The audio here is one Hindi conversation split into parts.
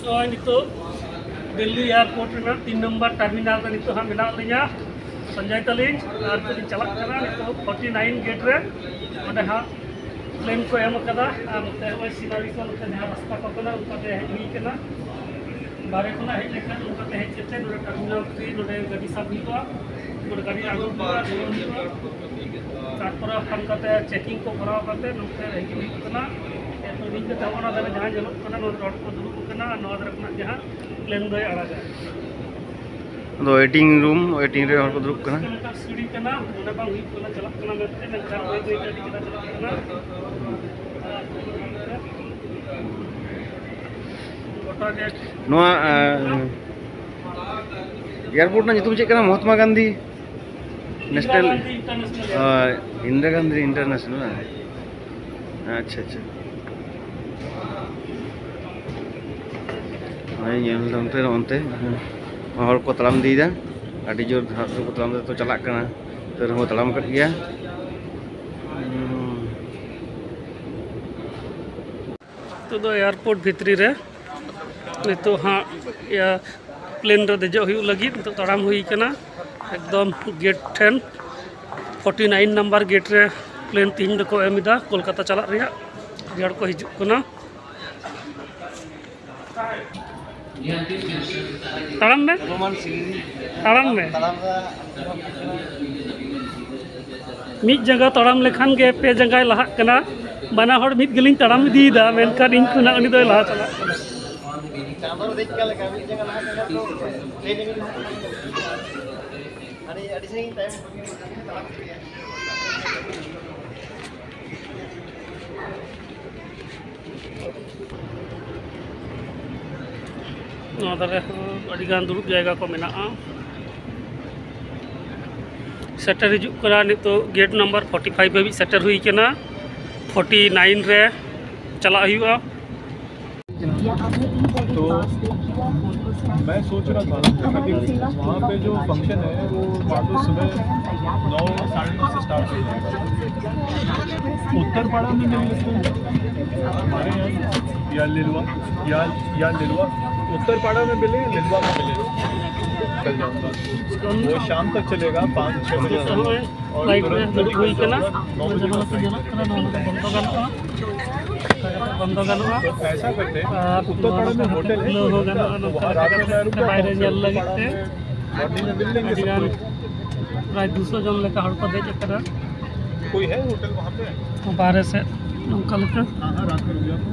नितो दिल्ली एयरपोर्ट 3 नंबर टर्मिनल रे नितो हाँ मेना लिया संजय तलिंग और तो चला कना नितो 49 गेट रे ओंडे हाँ प्लेन को एम कदा मते ओय सिनारी को मते जहां रास्ता को कना उनकाते हेई कना बारे कोना हेई लेखन उनकाते हेई चेते नोडे टर्मिनल 3 नोडे गाड़ी सब हितवा नोडे गाड़ी आगु तारपर हमकाते चेकिंग को कराव करते नोते हेई कना तो नीचे तवना दारे जहां जलोग कना नोडे रोड को दुरुक कना नोआ दारे कना जहां प्लेन दोय आड़ागा तो वेटिंग रे हर को दुरुक कना सीढ़ी कना ओने बांग हुई कना चला कना मेते नंतर होय गई गाड़ी कना चला कना एयरपोर्ट ना नितुम check Mahatma Gandhi national Indira Gandhi international अच्छा अच्छा अंते हर को तलाम दीदा अभी जोर को तलाम तो चला तो रहो तलाम कर गया तो एयरपोर्ट भितरी रे नितो हाँ या प्लेन रे देजो हुई लगी तो तड़ाम हुई कना एकदम गेट ठेन 49 नंबर गेट रे प्लेन 3 को एमिदा कोलकाता चला रिया रेड को हिजु कना तड़ाम में मिट जगह तड़ाम लेखान के पे जगह लहा कना बना हर मिट गलिंग तड़ाम दीदा मेनका इन खुना उनी दो लहा चला दुरुब जायगा को मेना सेटर हिजुकना नितो गेट नंबर 45 हाबी सेटर हुई कना 49 रे चला हुआ तो मैं सोच रहा था कि वहाँ पे जो फंक्शन है वो मानो सुबह 9 साढ़े 9 से स्टार्ट हो जाएगा। उत्तरपाड़ा में मिल लेते हैं हमारे यहाँ या लिलवा उत्तरपाड़ा में मिले लिलवा में मिले कल जाऊँगा वो शाम तक चलेगा 5-6 बजे बंद गाना तो ऐसा करते हैं उत्तरपाड़ा में होटल है मॉर्निंग में मिल लेंगे प्राय 200 जन लेका हड़ को देज करा कोई है होटल वहाँ पे बाहर से नौका लेका हाँ रात में रुक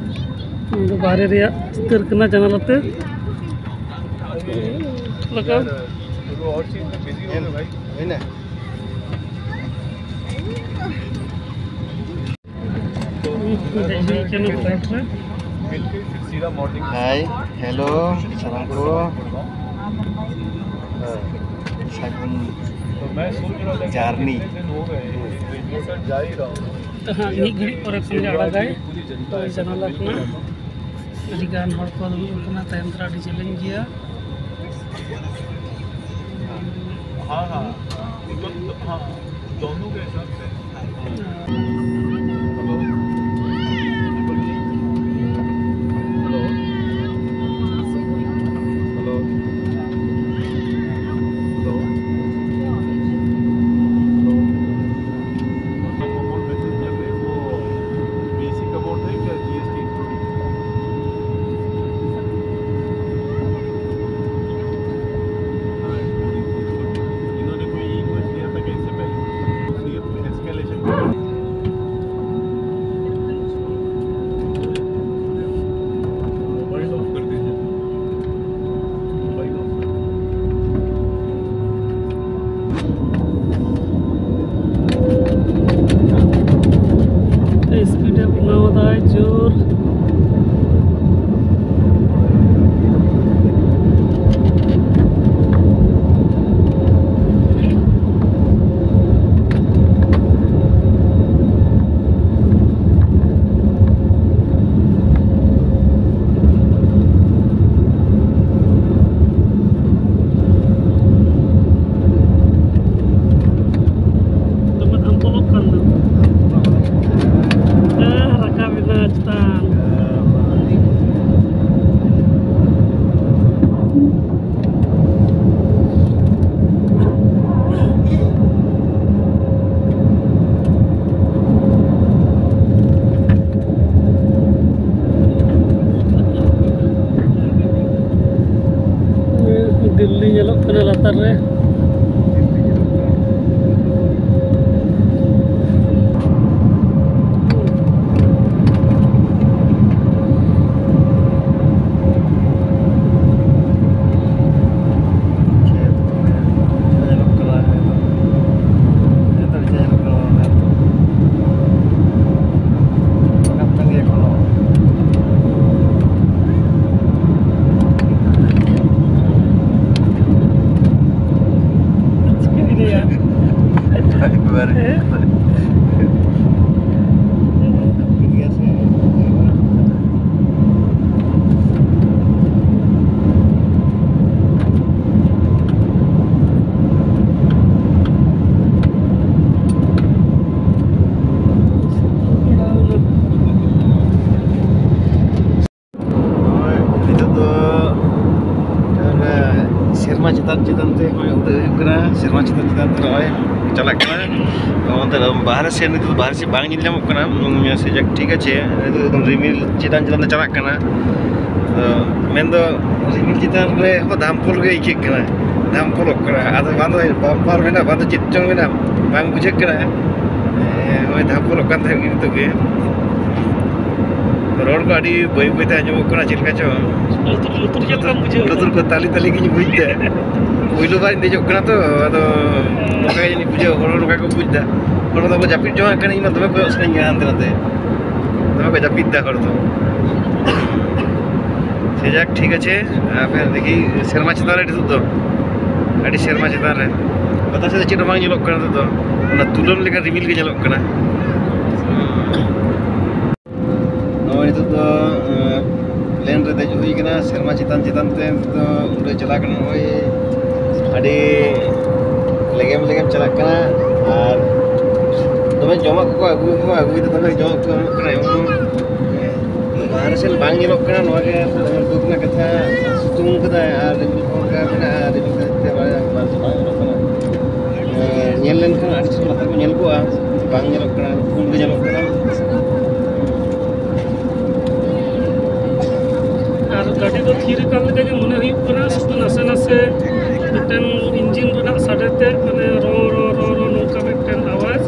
उनको बाहर रिया स्थिर करना जनालते लगा और चीज़ में बिजी हो भाई है ना सीधा मॉर्निंग हाय हेलो सालाम को तो मैं सोच रहा था जर्नी हो गए जा ही रहा हूँ तो हाँ एक घड़ी पर अपने आड़ागाय तो जनाला अपना अड़ीगान हड़ को दुरुकना तायम तरा अड़ी चैलेंज गया हाँ हाँ दोनों के हिसाब से Delhi nyelok kena latar re. चितान ते सेरमा चितान नय चला बाहर से बाहर से बांग से ठीक है रिमिल चितान चितान चला मेन रिमिल चितान रे धामपुल गे इके धामपुल बम्पार में बांध चितचों में बांग बुझे धामपुल गे रोड को अड़ी बई बईते आजमों चिलका चो लुतुर को ताली ताली की बुझते पहिलो बार देजों तो बुझे हर को बुझदा हर तो जापिद जो इन दमे को हानते नाते दमे को जापिदा हर तो से जाक ठीक है फिर देखी सेरमा चितान तो अड़ी सेरमा चितान बतासे चेद बांग ñelok kana तो ना तुलन लेका रिमिल के ñelok kana itu तो प्लेन रे देज हुई कना सेरमा चितान चितान ते तो उड़े चला कना ओय अडी लेगेम चला कना और तबे जमा को अगु तो तबे जमा को कना बाहर से बांग ñelok कना नवा के दुख ना कथा सुतुंग कदा और रिमिल का कना रिमिल ते बार बांग ñelok कना ñel len kan अडी से लता को ñel को बांग ñelok कना फुल के ñelok कना गाड़ी तो थीर मन होना शुद्ध नासे नासे मिट्टन इंजिन साड़ेते मैंने रो रो रो रो नौका मिट्टन आवाज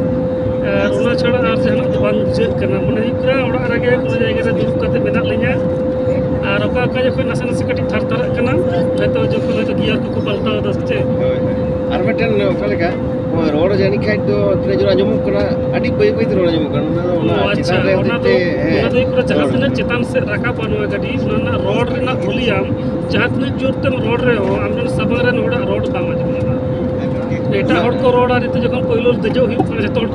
छाड़ा और जहाँ तो बांग बुझे मन होड़ा रगे जगह दुर्ब करते मेना लिया और जो नासे नासे कटी थार थारा तो जो गियर को पलटा दे और मिट्टन रोड जानी खाई तो तीन जोर आजमों अड़ी बई बई रोड आजमों जहाँ तीन चितान से रकाब गाड़ी रोड वॉल्यूम जहाँ तीन जोर तेम रोड रे हो आम सबंग रोड बांग आजमों एटा को रोड जो पहले देजो जो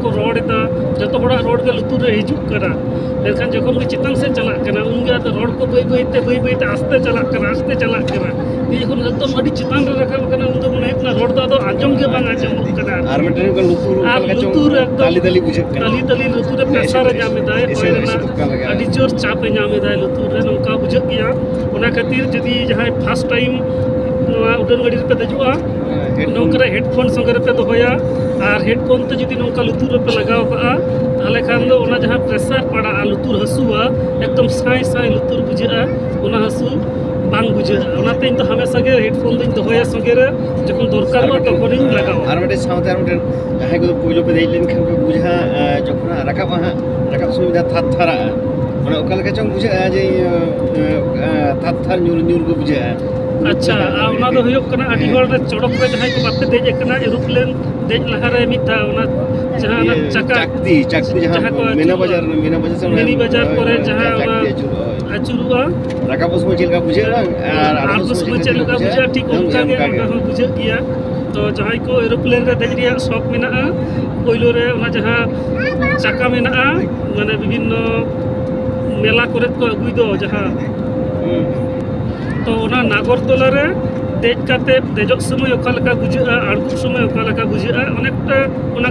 को रोड जो रोड के लुतुर रे हिजुना लेकिन जो चितान से चलना उनगे रोड को बई बईते आस्ते चलना जो एकदम अड़ी चितान रकाब मन रोड तो आजम के बांग लुतुर तली तली लुतुर प्रेसार अड़ी जोर चाप लुतुर नौका बुझे गया खातिर जदि जहाँ फास्ट टाइम उड़ान गाड़ी पे दजुआ नौका हेडफोन संगे पे दोया और हेडफोन तो जुदी नौका लुतुर पे लगाव का ताले खान दो जहाँ प्रेसार पड़ा लुतुर हसुआ एकदम साई साई लुतुर बुझे हसु बांग बुझे तो हमेशा के हेडफोन दिन दोया संगे जो दरकार तक लगाव और साथे जहाँ को पहले पे देज लेन खान बुझा जो रकाब रकाब समय थार थारा चंग बुझे जे थार थार न्यूर को बुझे अच्छा चौड़क में जहाँ को बापे देजे एरोप्लेन देज लहारे जहाँ चक्ती जहाँ को मीना बाजार पर जहाँ आचुरुआ रकाब समय चलका बुझे समय चलका बुझे ठीक बुझे गया तो जहाँ को एरोप्लेन रे देज रिया शौक में पहलो रे जहाँ चाका में माने विभिन्न मेला को अगुई दो जहाँ तो नागरतला रे देज देजों समय ओका बुझे आड़गुम समय ओका बुझे अनेकटा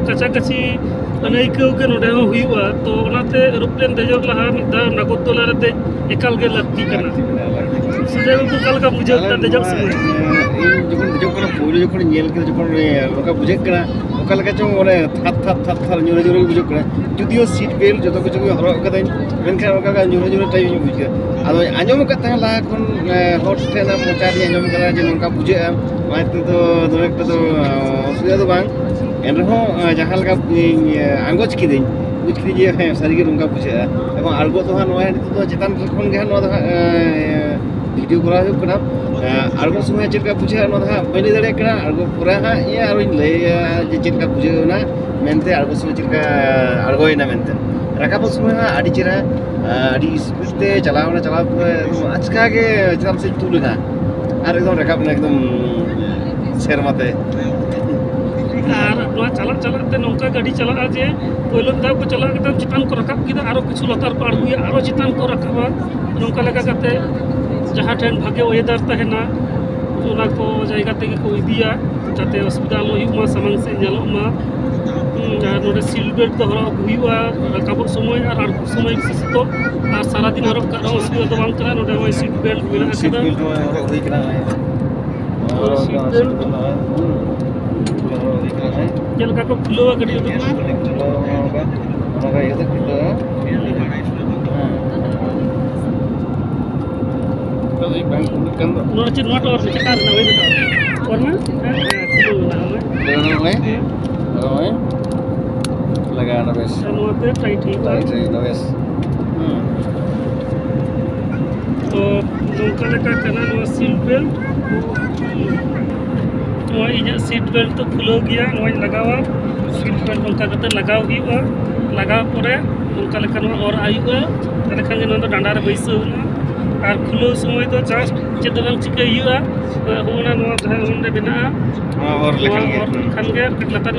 कचा कची अनैक्य के नोडे हुआ तो एरोप्लेन देजों लहा नागरतला रे देज एकाल गे लगती सुजय बुझे देजों समय जो पहले जो बुझे ᱚᱠᱟ ᱞᱮᱠᱟ ᱪᱚᱝ ᱚᱱᱮ ᱛᱷᱟᱨ ᱧᱩᱨ ᱧᱩᱨ ᱵᱩᱡᱷᱟᱹᱜ ᱠᱟᱱᱟ ᱡᱩᱫᱤও ᱥᱤᱴ ᱵᱮᱞᱴ ᱡᱚᱛᱚ ᱠᱤᱪᱷᱩ ᱜᱮ ᱦᱚᱨᱚᱜ ᱠᱟᱫᱟᱹᱧ ᱢᱮᱱᱠᱷᱟᱱ ᱚᱱᱠᱟ ᱧᱩᱨ ᱧᱩᱨ ᱴᱟᱭᱤᱯ ᱤᱧ ᱵᱩᱡᱷᱟᱹᱣᱟ ᱟᱫᱚ ᱟᱸᱡᱚᱢ ᱟᱠᱟᱫ ᱛᱟᱦᱮᱸ ᱞᱟᱦᱟ ᱠᱷᱚᱱ ᱦᱚᱲ ᱴᱷᱮᱱ ᱢᱚᱪᱟ ᱨᱤᱧ ᱟᱸᱡᱚᱢ ᱠᱟᱫᱟ ᱡᱮ ᱱᱚᱝᱠᱟ ᱵᱩᱡᱷᱟᱹᱜᱼᱟ ᱚᱱᱟ ᱛᱮᱫᱚ ᱫᱚᱢᱮ ᱮᱠᱴᱟ ᱫᱚ ᱚᱥᱩᱵᱤᱫᱷᱟ ᱫᱚ ᱵᱟᱝ ᱮᱱᱨᱮᱦᱚᱸ ᱡᱟᱦᱟᱸ ᱞᱮᱠᱟ ᱟᱸᱜᱚᱪ ᱠᱤᱫᱟᱹᱧ ᱵᱩᱡᱽ ᱠᱤᱫᱟᱹᱧ ᱡᱮ ᱦᱮᱸ ᱥᱟᱹᱨᱤᱜᱮ ᱱᱚᱝᱠᱟ ᱵᱩᱡᱷᱟᱹᱜᱼᱟ ᱮᱵᱚᱝ ᱟᱬᱜᱚ ᱫᱚ ᱦᱟᱸᱜ ᱱᱚᱣᱟ ᱱᱤᱛᱚᱜ ᱫᱚ ᱪᱮᱛᱟᱱ ᱠᱷᱚᱱ ᱜᱮ ᱦᱟᱸᱜ ᱱᱚᱣᱟ ᱫᱚ ᱦᱟᱸᱜ ᱵᱷᱤᱰᱤᱭᱳ ᱠᱚᱨᱟᱣ ᱦᱩᱭᱩᱜ ᱠᱟᱱᱟ ᱟᱬᱜᱚ ᱥᱚᱢᱚᱭ ᱪᱮᱫ ᱞᱮᱠᱟ ᱵᱩᱡᱷᱟᱹᱜᱼᱟ ᱱᱚᱣᱟ ᱫᱚ ᱦᱟᱸᱜ ᱵᱟᱹᱧ ᱞᱟᱹᱭ ᱫᱟᱲᱮᱭᱟᱜ ᱠᱟᱱᱟ ᱟᱬᱜᱚ ᱯᱚᱨᱮ ᱦᱟᱸᱜ ᱟᱨᱚᱧ ᱞᱟᱹᱭᱟ ᱡᱮ ᱪᱮᱫ ᱞᱮᱠᱟ ᱵᱩᱡᱷᱟᱹᱣᱱᱟ ᱢᱮᱱᱛᱮ ᱟᱬᱜᱚ ᱥᱚᱢᱚᱭ ᱪᱮᱫ ᱞᱮᱠᱟ ᱟᱬᱜᱚᱭᱮᱱᱟ ᱢᱮᱱᱛᱮ ᱨᱟᱠᱟᱵᱚᱜ ᱥᱚᱢᱚᱭ ᱦᱟᱸᱜ ᱟᱹᱰᱤ ᱪᱮᱦᱨᱟ ᱟᱹᱰि ᱥᱯᱤᱰ ᱛᱮ ᱪᱟᱞᱟᱣ ᱯᱚᱨᱮ ᱮᱠᱫᱚᱢ ᱟᱪᱠᱟ ᱜᱮ ᱪᱮᱛᱟᱱ ᱥᱮᱫ ᱛᱩᱞᱮᱱᱟ ᱟᱨ ᱮᱠᱫᱚम ᱨᱟᱠᱟᱵ ᱮᱱᱟ ᱮᱠᱫᱚम ᱥᱮᱨᱢᱟ ᱛᱮ ᱟᱨ ᱱᱚᱣᱟ ᱪᱟᱞᱟᱜ ᱛᱮ ᱱᱚᱝᱠᱟ ᱜᱟᱹᱰᱤ ᱪᱟᱞᱟᱜᱼᱟ ᱡᱮ ᱯᱳᱭᱞᱳ ᱫᱷᱟᱣ ᱠᱚ ᱪᱟᱞᱟᱜ ᱠᱟᱛᱮ ᱪᱮᱛᱟन को ᱨᱟᱠᱟᱵ ᱠᱮᱫᱟ ᱟᱨᱚ ᱠᱤᱪᱷᱩ ᱞᱟᱛᱟᱨ ᱠᱚ ᱟᱬᱜᱚᱭᱟ ᱟᱨᱚ ᱪᱮᱛᱟन को ᱨᱟᱠᱟᱵᱟ ᱱᱚᱝᱠᱟ ᱞᱮᱠᱟ ᱠᱟᱛᱮ ᱡᱟᱦᱟᱸ ᱴᱷᱮᱱ ᱵᱷᱟᱜᱮ ᱳᱭᱮᱫᱟᱨ ᱛᱟᱦᱮᱱᱟ ᱚᱱᱟ ᱠᱚ ᱡᱟᱭᱜᱟ ᱛᱮᱜᱮ ᱠᱚ ᱤᱫᱤᱭᱟ ᱡᱟᱛᱮ ᱚᱥᱩᱵᱤᱫᱷᱟ ᱟᱞᱚ ᱦᱩᱭᱩᱜ ᱢᱟ ᱥᱟᱢᱟᱝ ᱥᱮᱫ ᱧᱮᱞᱚᱜ ᱢᱟ ᱟᱨ ᱱᱚᱰᱮ ᱥᱤᱴ ᱵᱮᱞᱴ ᱫᱚ ᱦᱚᱨᱚᱜ ᱦᱩᱭᱩᱜᱼᱟ ᱨᱟᱠᱟᱵᱚᱜ ᱥᱚᱢᱚᱭ ᱟᱨ ᱟᱬᱜᱚ ᱥᱚᱢᱚᱭ ᱵᱤᱥᱮᱥ ᱫᱚ ᱟᱨ ᱥᱟᱨᱟᱫᱤᱱ ᱦᱚᱨᱚᱜ ᱠᱟᱜ ᱨᱮᱦᱚᱸ ᱚᱥᱩᱵᱤᱫᱷᱟ ᱫᱚ ᱵᱟᱝ ᱠᱟᱱᱟ ᱱᱚᱰᱮ ᱱᱚᱜᱼᱚᱭ ᱥᱤᱴ ᱵᱮᱞᱴ ᱢᱮᱱᱟᱜ ᱥᱤᱴ ᱟᱠᱟᱫᱟ ᱵᱮᱞᱴ ᱦᱚᱨᱚᱜ ᱦᱩᱭ ᱠᱟᱱᱟ ᱥᱤᱴ ᱵᱮᱞᱴ ᱪᱮᱫ ᱞᱮᱠᱟ ᱠᱚ ᱠᱷᱩᱞᱟᱹᱣᱟ ᱜᱟᱹᱰᱤ ᱩᱰᱩᱠ ᱮᱱᱟ ᱚᱱᱟ ᱤᱭᱟᱹ ᱛᱮ ᱠᱷᱩᱞᱟᱹᱣᱟ ᱱᱚᱣᱟ ᱪᱮᱫ ᱱᱚᱣᱟ ᱴᱚᱨ ᱪᱮᱠᱟ ᱨᱮᱱᱟᱜ ᱦᱩᱭ ᱠᱟᱱᱟ ᱚᱨ ᱢᱟ ᱠᱷᱩᱞᱟᱹᱣ ᱮᱱᱟ लगाना बस नोते टाइट ही टाइट है बस तो नौका लेका कना नो सीट बेल्ट नो इजा सीट बेल्ट तो खुलो गया नो लगावा सीट बेल्ट नौका कते लगाव हुआ लगाव परे नौका लेका नो और आयुआ तले खान नो डांडा रे बैसौना और खुलो समय तो जस्ट चेद बांग चिका हुआ होना नो जहां ओंडे बिना और खान गे कटलता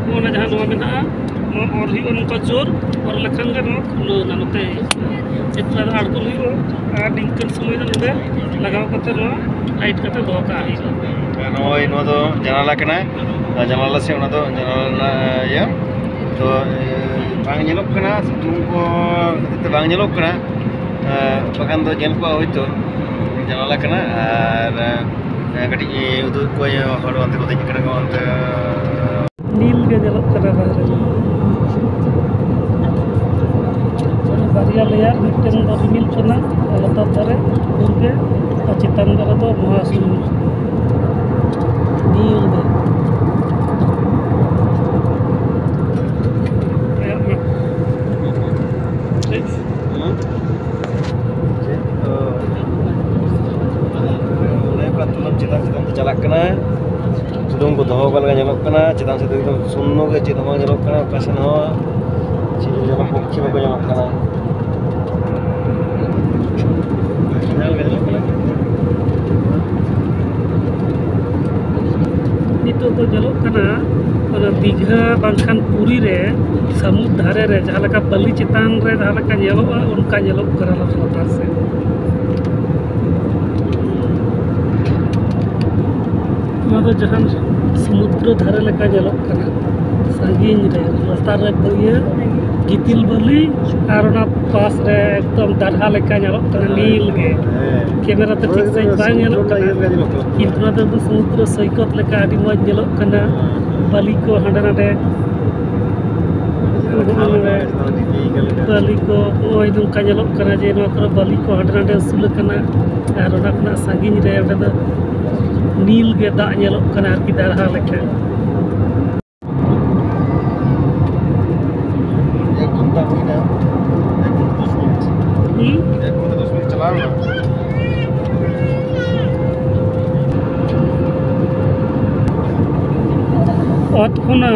होना जहां नो बिना और हुआ नौका जोर और लेखान गे नो खुलो ना नोते चित्रा आड़गुल हुआ और डिंकन समय नोडे लगाव कते नो टाइट कते दो का हुआ नोय नो दो जनाला कना जनाला से ओना दो जनाला या तो बांग ñelok kana situng ko te bang ñelok kana bakan do ñel ko hoyto janala kana ar kati udu ko hor ante ko dej kana ko ante नील के जलक करा बाहर बारिया लेयर मिट्टन दो रिमिल कना लता तारे उनके चितान दरे दो महासुन नील दे चितान चलाक कना सुदुम को दोहो का लगा ñelok kana चितान से एकदम सुन्नो के चित हो ñelok kana okasen ho चित जब पक्षी को ñelok kana नितो तो ñelok kana ओना दीघा बांखान पुरी रे समुद्र धारे रे जहां लका बलि चितान रे जहां लका ñelok उनका ñelok करा लता से जहां समुद्र धारे लेका जलक कना संगीन रे लातार रे बइया गितिल बलि और पास रे एकदम दाढ़ा लेका जलक कना नील गे कैमरा तो ठीक से बाय जलक कना किंतु ना तो समुद्र सैकत लेका आदि मज जलक कना बलि को हंडे नाडे बलि को ओय नंका जलक कना जे नो कर बलि को हंडे नाडे उसूल कना और ओना कना संगीन रे ओडे नील के दाग ñelok kana arki darha lekha एक घंटा हुई ना 1 घंटा 10 मिनट चला ना अत खुना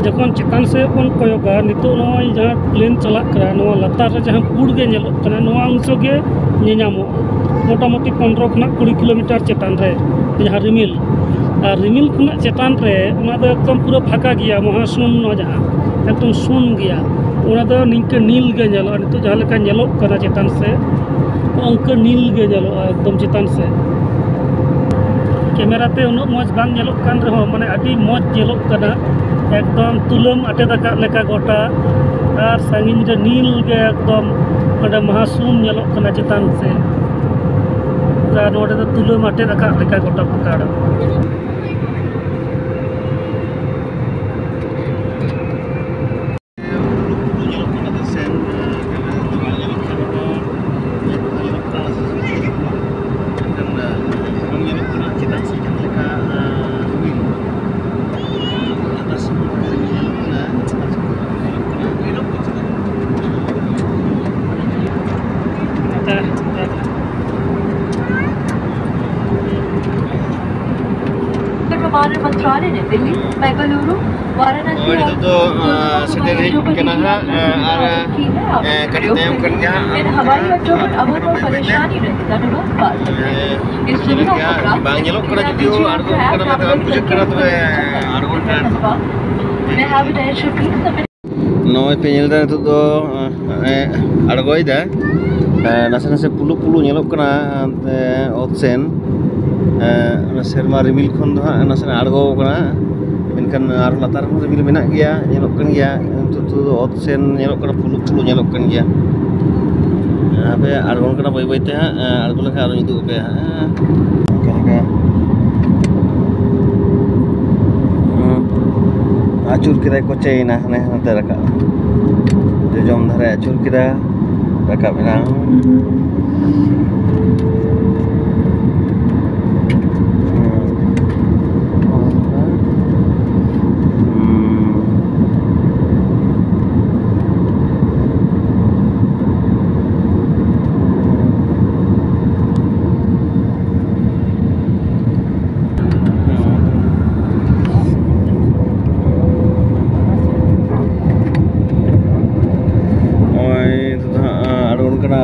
जखन चितान से बन कोयोगा नितो नय जहां प्लेन चलाक करा नो लतार रे जहां पुड़ गे ñelok kana नो अंश गे ñeñamo मोटामुटी 15 खना 20 किलोमीटर चितान रे जहाँ रिमिल और रिमिल खुना चितान रे उना दो एकदम पूरा फाका गया महाशून जहाँ एकदम शून गया उना दो निंके नील गे ñelo नितो जहाँ लेका ñelok कना चितान से अंक नील गे ñelo एकदम चितान से कैमरा ते उन मज बांग ñelok कान रहो माने आदि मज ñelok कना एकदम तुलम आटे दका लेका गोटा और सांगिन रे नील गे एकदम ओडे महाशून ñelok कना चितान से नोडे तो तुलम आटे दका लेका गोटा पकाड़ मंत्रालय ने दिल्ली, बेंगलुरु, वाराणसी और itu tuh sedang kena की है इन हवाई अड्डों पर अमन और परेशानी रहती धन्यवाद बात इस सुविधा को प्राप्त bang nyelok kena jadi argon kena mata bujak kena tuh argon kan मैं habitat should be submitted noy penyel dan itu tuh argoi dah nase pulu nyelok kena otsen serma rimil khon nase argo kena menkan arus latar pun rimil menak gaya nyelok kan gaya itu tuh otsen nyelok kena pulu nyelok kan gaya apa argon kena bayi teh argo lagi arus itu apa ya acur kira kocai nah nanti rakap jom dhare acur kira rakap enang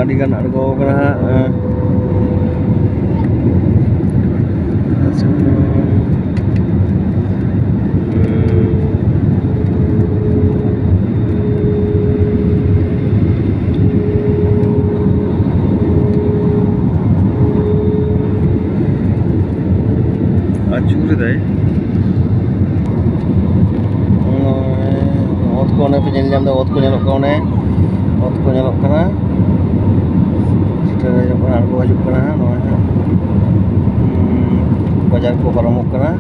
adikan argo kena acur deh ot ko ne penyel jam da ot ko nyelok kena argo hajuk kena bajar ko paramuk kena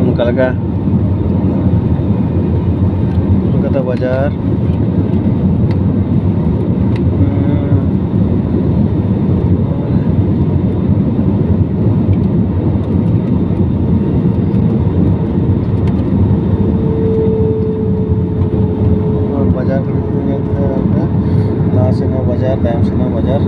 unka laga kata bajar bajar time sana bajar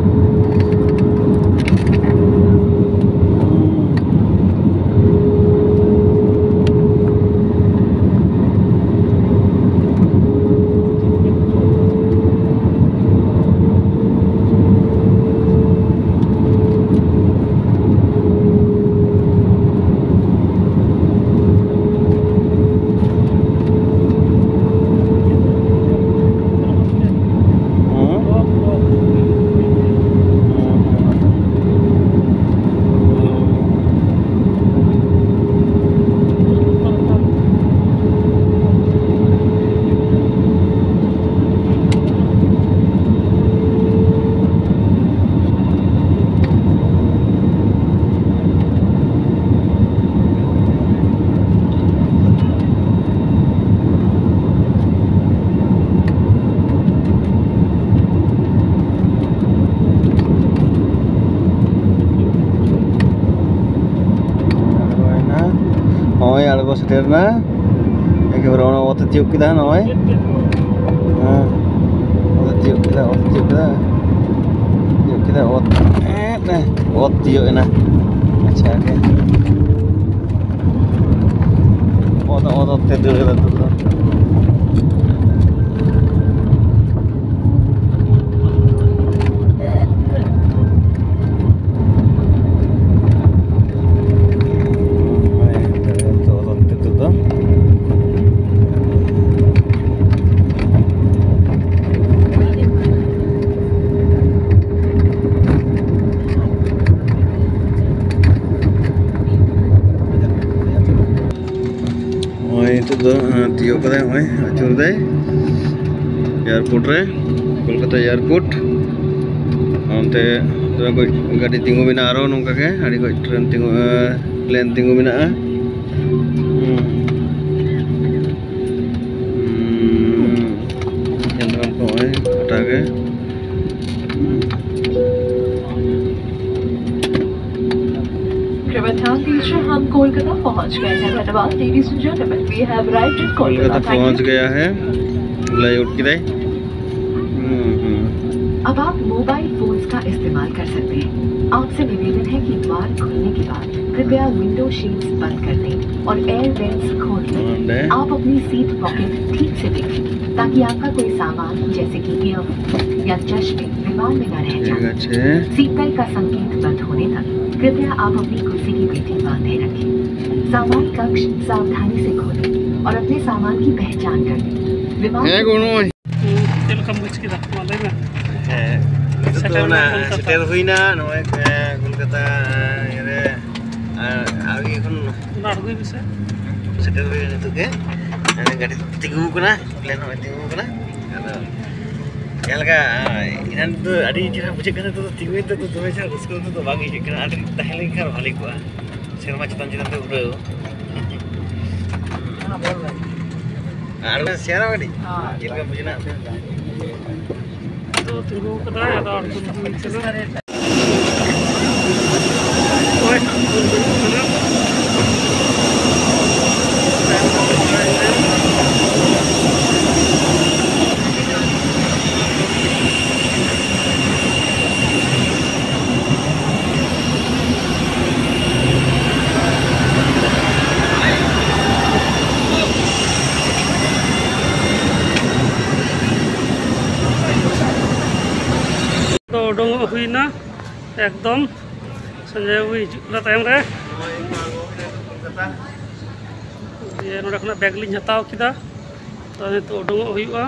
argo sederna eke berona ot tiup kita noy ot tiup kita ot nah ot tiup na acha ke ot tidur itu tiup kada hoy acur dai airport re Kolkata airport onte gadi tinggu mina aro nongka ke adi ko train tinggu plane tinggu mina yang ko hoy kata ke ध्यान दीजिए हम कोलकाता पहुंच गए हैं धन्यवाद ladies and gentleman we have arrived in Kolkata पहुंच गया है फ्लाईओवर की अब आप मोबाइल फोन्स का इस्तेमाल कर सकते हैं। आपसे निवेदन है कि द्वार खुलने के बाद कृपया विंडो शीट्स बंद कर दें और एयर वेंट्स खोल दें। आप अपनी सीट पॉकेट ठीक से देखें ताकि आपका कोई सामान जैसे कि ईयरफोन या चश्मे विमान में न रह जाए। सीट बेल्ट का संकेत बंद होने तक कृपया आप अपनी कुर्सी की पेटी बांधे रखें। सामान कक्ष सावधानी से खोलें और अपने सामान की पहचान कर लें। विमान Welcome to kita malay na. Setel huina noy Kolkata ere agi kon Nargoi bisa. setel huina itu ke ane gadi tingu kana plan hoy tingu kana ado yalga inan tu adi jira bujek kana tu tingu itu tu tuh cara raskal tu bagi je kana adi tahelin kar bhali ko serma chitan chitan tu udah ada siapa gadi jilga bujena तो तू कदा याद और कुछ मिक्स है तो उडोंग हुईना एकदम संजय हुई जुला तायम रे ये नोडे खना बैग लिंग हताव किदा तो उडोंग हुईवा